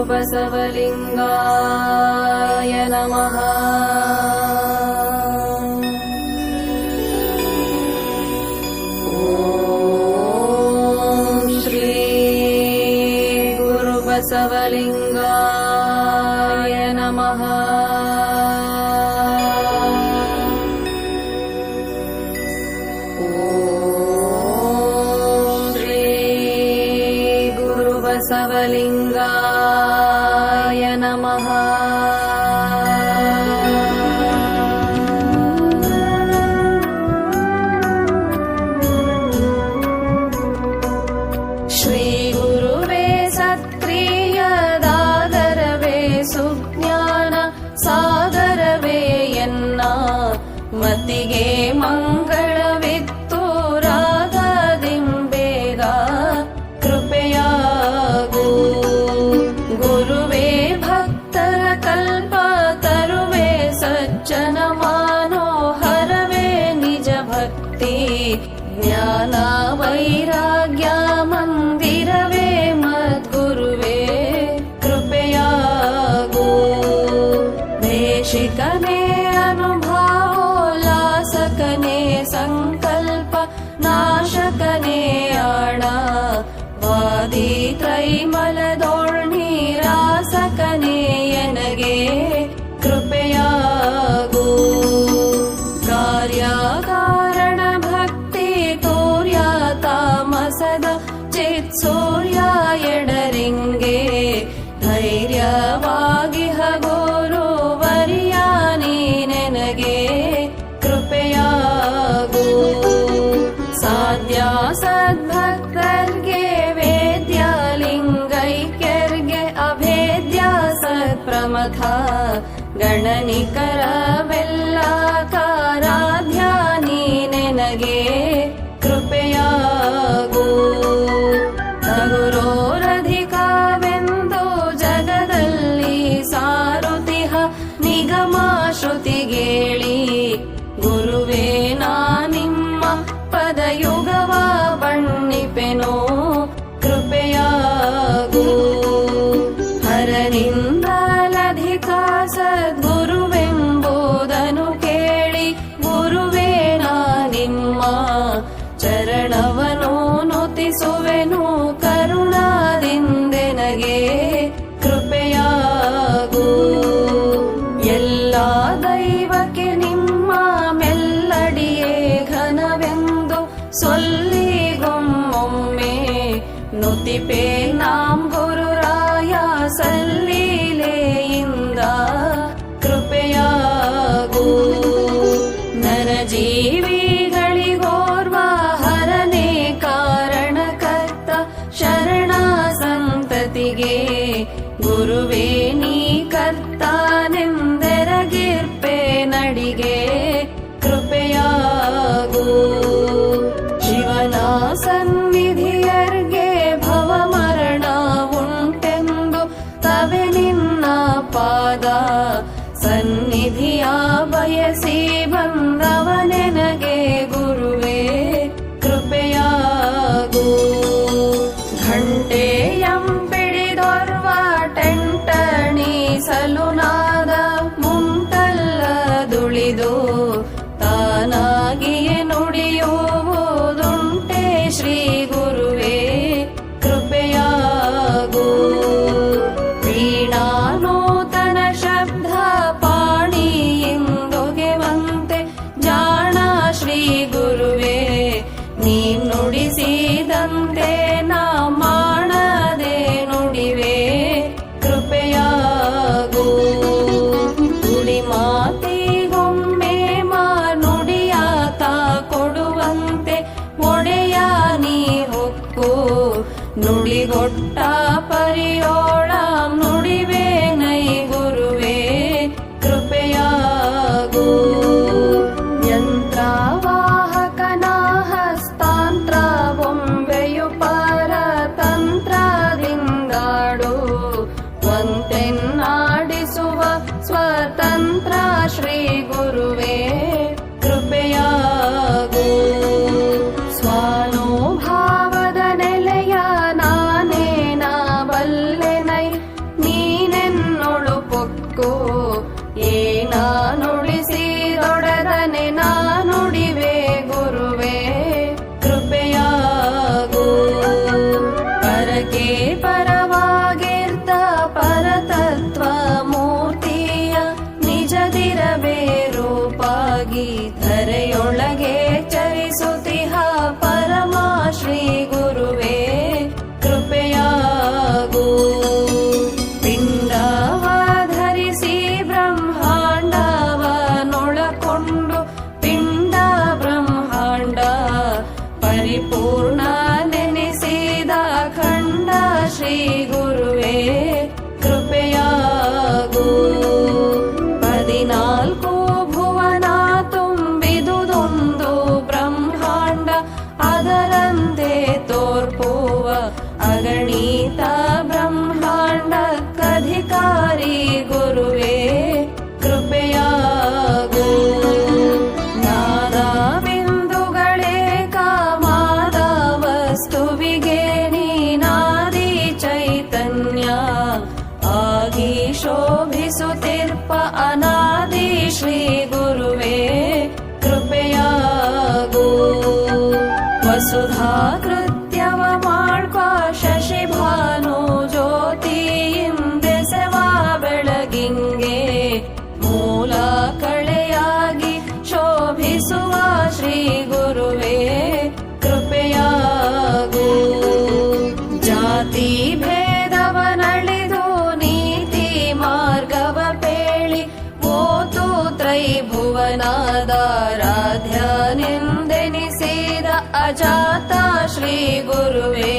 ಬಸವಲಿಂಗಾಯ ನಮಃ. ಓಂ ಶ್ರೀ ಗುರು ಬಸವಲಿಂಗಾಯ ನಮಃ. ಓಂ ಶ್ರೀ ಗುರು ಬಸವಲಿಂಗಾಯ ನಮಃ. ಶ್ರೀ ಗುರುವೇ ಸತ್ಕ್ರಿಯದಾದರವೇ ಸುಜ್ಞಾನ ಸಾಗರವೇ ಎನ್ನ ಮತಿಗೆ ಮಂಗಳವಿತ್ತು ರಾಗದಿಂಬೇಗ ಕೃಪೆಯಾಗು. ಗುರುವೇ ಭಕ್ತರ ಕಲ್ಪ ತರುವೆ ಸಜ್ಜನ ಮನೋಹರವೇ ನಿಜ ಭಕ್ತಿ ಜ್ಞಾನ ವೈರಾಗ್ಯ ಮಂದಿರವೇ ಮದ್ಗುರುವೇ ಕೃಪೆಯಾಗು. ದೇಶಿಕನೇ ಅನುಭಾವೋಲ್ಲಾಸಕನೇ ಸಂಕಲ್ಪ ನಾಶಕನೇ ಆಣ ವಾದಿ ತ್ರೈಮಲದೋಳ್ನೀರಾಸಕನೇ ಎನಗೆ ಕೃಪೆಯಾಗು. ಕಾರ್ಯಕಾರಣ ಭಕ್ತಿ ತೋರ್ಯ ತಾಮಸದ ಚಿತ್ಸೂರ್ಯ ಎಡರಿಂಗೆ ಧೈರ್ಯವಾಗಿಹ ಗುರುವರ್ಯ ನೀನೆನಗೆ ಕೃಪೆಯಾಗು. ಸಾಧ್ಯ ಸದ್ಭಕ್ತರ್ಗೆ ವೇದ್ಯ ಲಿಂಗೈಕ್ಯರ್ಗೆ ಅಭೇದ್ಯ ಸತ್ಪ್ರಮಥ ಗಣನಿಕರವೆಲ್ಲ ಕಾರಾಧ್ಯ ನೀನೆನಗೆ ಕೃಪೆಯಾಗು. ಗುರೋರಧಿಕವೆಂದು ಜಗದಲ್ಲಿ ಸಾರುತಿಹ ನಿಗಮ ಶ್ರುತಿಗೇಳಿ ಗುರುವೇ ನಾ ನಿಮ್ಮ ಪದಯುಗವ ಬಣ್ಣಿಪೆನೋ ಕೃಪೆಯಾಗು. ಹರನಿಂದಲಧಿಕ ಸದ್ಗುರುವೆಂಬುದನು ಕೇಳಿ ಗುರುವೇ ನಾ ನಿಮ್ಮ ಚರಣವನು ನುತಿಸುವೆನು ಕರುಣಾದಿಂದೆನಗೆ ಕೃಪೆಯಾಗು. ಎಲ್ಲ ದೈವಕ್ಕೆ ನಿಮ್ಮ ಮೆಲ್ಲಡಿಯೇ ಘನವೆಂದು ಸೊಲ್ಲಿಗೊಮ್ಮೊಮ್ಮೆ ನುತಿಪೆ ನಾಂ ಗುರುರಾಯ ಸಲ್ಲೀಲೆಯಿಂದ ಕೃಪೆಯಾಗು. ನರಜೀವಿಗಳಿಗೋರ್ವ ಹರನೇ ಕಾರಣಕರ್ತ ಶರಣ ಸಂತತಿಗೆ ಗುರುವೇ ನೀ ಕರ್ತಾನೆಂದೆರಗಿರ್ಪೆ ನಡಿಗೆ ಕೃಪೆಯಾಗು. ಶಿವನ ಸನ್ನಿಧಿಯರ್ಗೆ ಭವ ಮರಣ ಉಂಟೆಂದು ತವೆ ನಿನ್ನ ಪಾದ ಸನ್ನಿಧಿಯ ಬಯಸಿ ಬಂದವನೆನಗೆ ಗುರುವೇ ಕೃಪೆಯಾಗು. ಘಂಟೆಯಂಪಿಡಿದೊರ್ವ ಟೆಂಟಣಿಸಲು ನಾದ ಮುಂಟಲ್ಲದುಳಿದು ತಾನಾಗಿಯೇ ನುಡಿಯುವುದುಂಟೆ ಶ್ರೀ ಗುರುವೇ ಕೃಪೆಯಾಗು. ವೀಣಾನೂತನ ಶಬ್ದ ಪಾಣಿಯಿಂದೊಗೆವಂತೆ ಜಾಣ ಶ್ರೀ ಗುರುವೇ ನೀ ನುಡಿಸಿದಂತೆ ನಾ ಮಾಡದೆ ನುಡಿವೆ ಕೃಪೆಯಾಗು. ನುಡಿ ಮಾತಿಗೊಮ್ಮೆ ನುಡಿಯ ತಾ ಕೊಡುವಂತೆ ಒಡೆಯ ನೀ ಹೊಕ್ಕು ನುಡಿಗೊಟ್ಟ ಪರಿಯೋಳ ನುಡಿವೆ ನೈ ಗುರುವೇ ಕೃಪೆಯಾಗು. ಯಂತ್ರವಾಹಕನ ಹಸ್ತಾಂತ್ರ ಬೊಂಬೆಯು ಪರತಂತ್ರದಿಂದಾಡು ವಂತೆನ್ನಾಡಿಸುವ ಸ್ವತಂತ್ರ ಶ್ರೀ ಗುರುವೇ ಕೃಪೆಯಾಗು. ಸ್ವಾನೋ ಪರಿಪೂರ್ಣ ನೆನೆಸಿದ ಖಂಡ ಶ್ರೀ ಗುರುವೇ ಕೃಪೆಯಾಗು. 14 ಭುವನ ತುಂಬಿದುದೊಂದು ಬ್ರಹ್ಮಾಂಡ, ಅದರಂತೆ ತೋರ್ಪುವ ಅಗಣಿತ ಬ್ರಹ್ಮಾಂಡಕ್ಕಧಿಕಾರಿ ಗುರುವೇ ಕೃಪೆಯಾಗು. ನಾನಾ ಬಿಂದುಗಳೇ ಕಾಮಾದ ವಸ್ತುವಿಗೆ ನೀನಾದಿ ಚೈತನ್ಯ ಆಗಿ ಶೋಭಿಸುತ್ತಿರ್ಪ ಅನಾದಿ ಶ್ರೀ ಗುರುವೇ ಕೃಪೆಯಾಗು. ವಸುಧಾ ಕೃತ್ಯವ ಮಾಡ್ಕ ಶಶಿ ಭಾನು ಜ್ಯೋತಿಯಿಂದೆಸೆವ ಬೆಳಗಿಂಗೆ ಮೂಲ ಕಳೆಯಾಗಿ ಶೋಭಿಸುವ ಶ್ರೀ ಗುರುವೇ ಕೃಪೆಯಾಗು. ಜಾತಿ ಭೇದವನಳಿದು ನೀತಿ ಮಾರ್ಗವ ಪೇಳಿ ಓತು ತ್ರೈಭುವನಾದಾರಾಧ್ಯನೆಂದೆನಿಸಿದ ಅಜಾತ ಶ್ರೀ ಗುರುವೇ